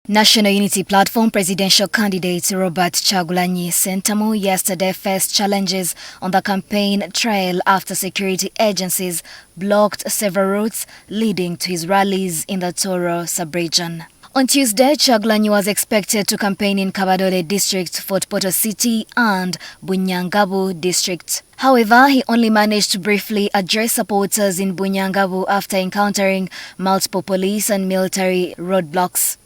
National Unity Platform presidential candidate Robert Kyagulanyi Ssentamu yesterday faced challenges on the campaign trail after security agencies blocked several routes leading to his rallies in the Toro sub-region. On Tuesday, Kyagulanyi was expected to campaign in Kabadole district, Fort Portal City and Bunyangabu district. However, he only managed to briefly address supporters in Bunyangabu after encountering multiple police and military roadblocks.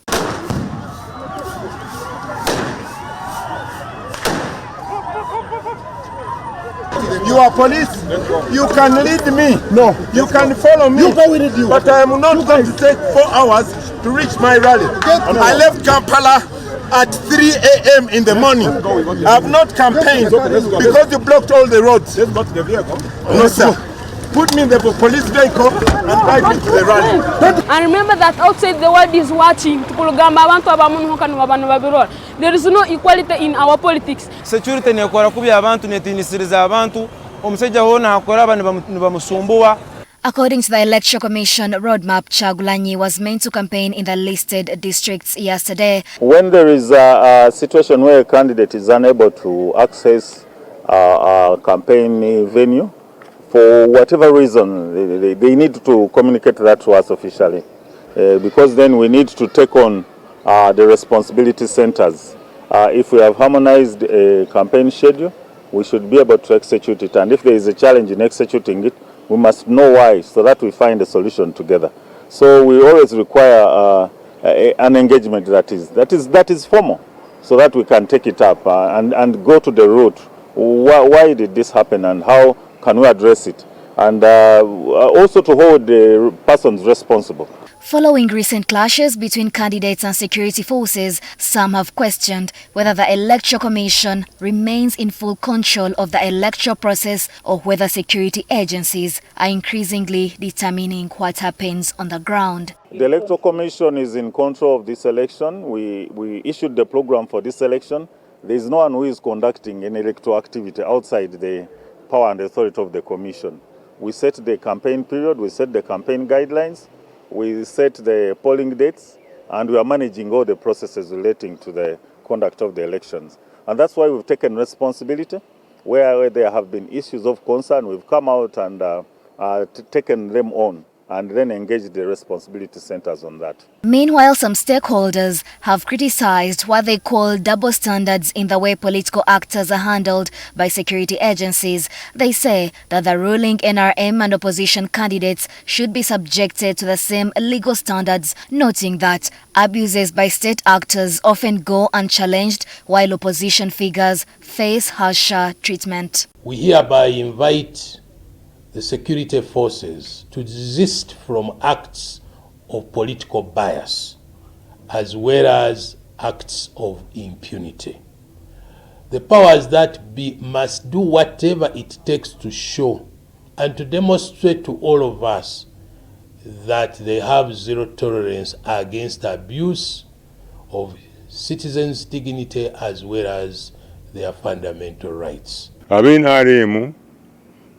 You are police. You can lead me. No. You can follow me. You go with you. But I am not going to take 4 hours to reach my rally. I left Kampala at 3 a.m. in the morning. I have not campaigned because you blocked all the roads. Let's go to the vehicle. No, sir. Put me in the police vehicle and guide me to the rally. And remember that outside the world is watching. There is no equality in our politics. Security nekora kubi abantu netinisiriza abantu omusajja wona hakoraba nibamusumbuwa. According to the Electoral Commission roadmap, Kyagulanyi was meant to campaign in the listed districts yesterday. When there is a situation where a candidate is unable to access a campaign venue, for whatever reason, they need to communicate that to us officially, because then we need to take on the responsibility centers. If we have harmonized a campaign schedule, we should be able to execute it. And if there is a challenge in executing it, we must know why, so that we find a solution together. So we always require an engagement that is formal, so that we can take it up and go to the root. Why did this happen, and how can we address it? And also to hold the persons responsible. Following recent clashes between candidates and security forces, some have questioned whether the Electoral Commission remains in full control of the electoral process or whether security agencies are increasingly determining what happens on the ground. The Electoral Commission is in control of this election. We issued the program for this election. There is no one who is conducting any electoral activity outside the power and authority of the Commission. We set the campaign period, we set the campaign guidelines, we set the polling dates, and we are managing all the processes relating to the conduct of the elections. And that's why we've taken responsibility. Where there have been issues of concern, we've come out and taken them on, and then engage the responsibility centers on that. Meanwhile, some stakeholders have criticized what they call double standards in the way political actors are handled by security agencies. They say that the ruling NRM and opposition candidates should be subjected to the same legal standards, noting that abuses by state actors often go unchallenged while opposition figures face harsher treatment. We hereby invite the security forces to desist from acts of political bias as well as acts of impunity. The powers that be must do whatever it takes to show and to demonstrate to all of us that they have zero tolerance against abuse of citizens' dignity as well as their fundamental rights.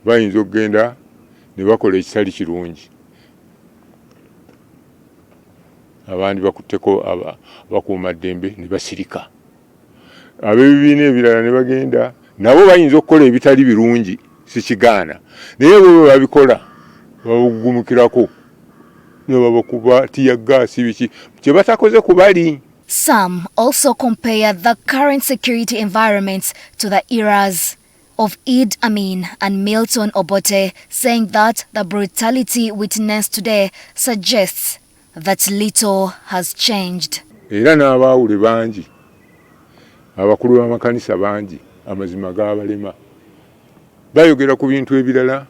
bayinza okugenda ne bakola ekitali kirungi, abandi bakutteko abakuuma ddembe ne basirika, ab'ebibiina ebirala ne bagenda nabo bayinza okukola ebitali birungi, sikigaana, naye bo babikola babugumukirako ne babakuba tiyaggaasi biki kye batakoze ku bali. Some also compared the current security environments to the eras of Idi Amin and Milton Obote, saying that the brutality witnessed today suggests that little has changed. Era n'abaawule bangi, abakulu b'amakanisa bangi, amazima g'abalema bayogera ku bintu ebirala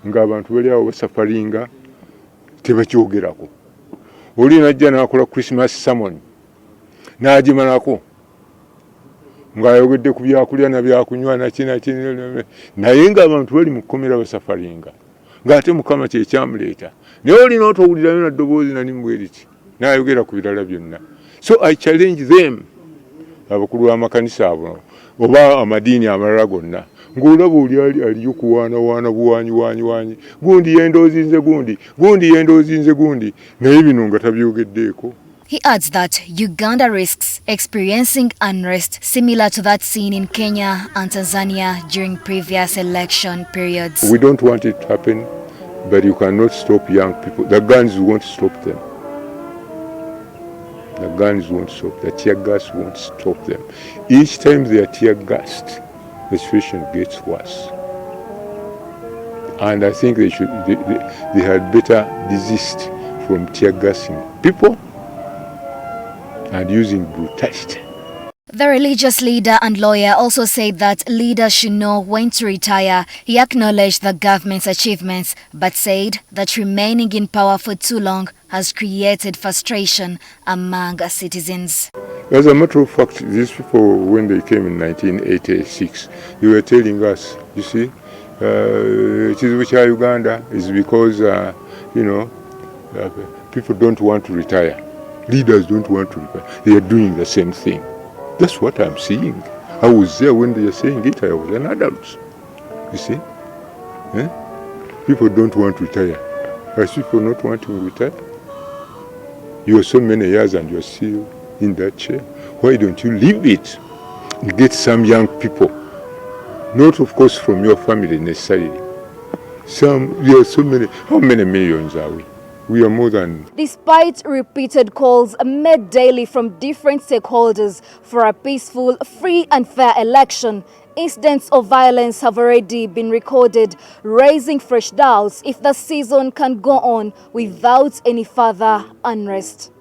ng'abantu bali awo basafaringa tebakyogerako. Oli najja n'akola Christmas sermon n'agimalako ng'ayogedde ku byakulya na byakunywa na kina naye ng'abantu bali mu kkomera basafaringa ng'ate Mukama kye kyamuleeta, naye olina otowulirayo na ddoboozi na nimbweriti n'ayogera ku birala byonna. So I challenge them, abakulu b'amakanisa abo oba amadiini amalala gonna, ng'olaba oli aliyo kuwaanawaana buwaanyi gundi yendoozinze gundi yendoozinze gundi, naye bino nga tabyogeddeeko. He adds that Uganda risks experiencing unrest similar to that seen in Kenya and Tanzania during previous election periods. We don't want it to happen, but you cannot stop young people. The guns won't stop them. The guns won't stop. The tear gas won't stop them. Each time they are tear gassed, the situation gets worse. And I think they had better desist from tear gassing people and using brutality. The religious leader and lawyer also said that leaders should know when to retire. He acknowledged the government's achievements, but said that remaining in power for too long has created frustration among citizens. As a matter of fact, these people, when they came in 1986, they were telling us, you see, it is which are Uganda is because, people don't want to retire. Leaders don't want to retire. They are doing the same thing. That's what I'm seeing. I was there when they are saying it. I was an adult. You see? People don't want to retire. Are people not wanting to retire? You are so many years and you're still in that chair. Why don't you leave it? Get some young people. Not, of course, from your family necessarily. There are so many. How many millions are we? We are more than... Despite repeated calls made daily from different stakeholders for a peaceful, free and fair election, incidents of violence have already been recorded, raising fresh doubts if the season can go on without any further unrest.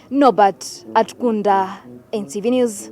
Norbert Atkunda, NTV News.